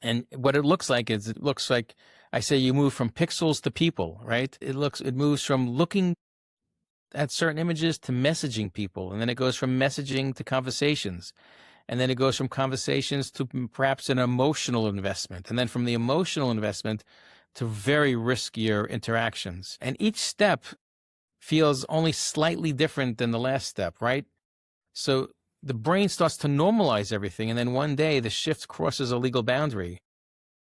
And what it looks like is, it looks like, I say, you move from pixels to people, right? It moves from looking at certain images to messaging people. And then it goes from messaging to conversations. And then it goes from conversations to perhaps an emotional investment. And then from the emotional investment to very riskier interactions. And each step feels only slightly different than the last step, right? So the brain starts to normalize everything. And then one day the shift crosses a legal boundary.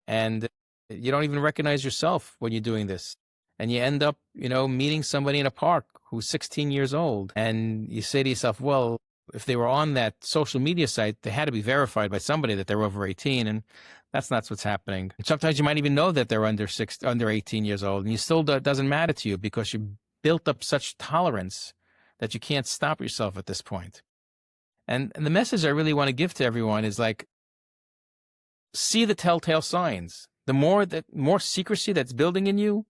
And you don't even recognize yourself when you're doing this. And you end up, meeting somebody in a park who's 16 years old. And you say to yourself, well, if they were on that social media site, they had to be verified by somebody that they're over 18. And that's not what's happening. And sometimes you might even know that they're under 18 years old. And you still doesn't matter to you because you built up such tolerance that you can't stop yourself at this point. And the message I really want to give to everyone is like, see the telltale signs. The more secrecy that's building in you,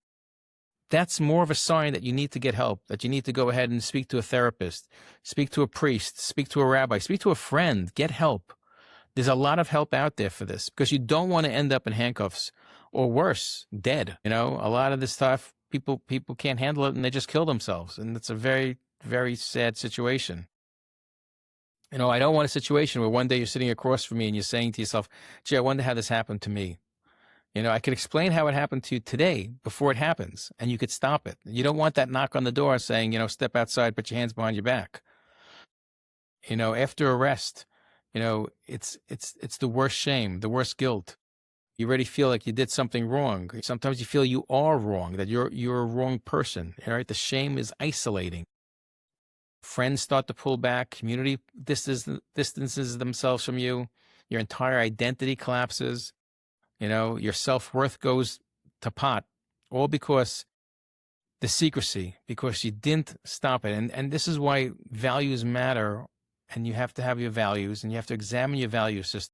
that's more of a sign that you need to get help, that you need to go ahead and speak to a therapist, speak to a priest, speak to a rabbi, speak to a friend, get help. There's a lot of help out there for this because you don't want to end up in handcuffs or worse, dead. A lot of this stuff, people can't handle it and they just kill themselves. And it's a very, very sad situation. I don't want a situation where one day you're sitting across from me and you're saying to yourself, gee, I wonder how this happened to me. I could explain how it happened to you today before it happens, and you could stop it. You don't want that knock on the door saying, step outside, put your hands behind your back. After arrest, it's the worst shame, the worst guilt. You already feel like you did something wrong. Sometimes you feel you are wrong, that you're a wrong person. All right, the shame is isolating. Friends start to pull back. Community distances themselves from you. Your entire identity collapses. Your self-worth goes to pot, all because the secrecy, because you didn't stop it. And this is why values matter, and you have to have your values, and you have to examine your value system.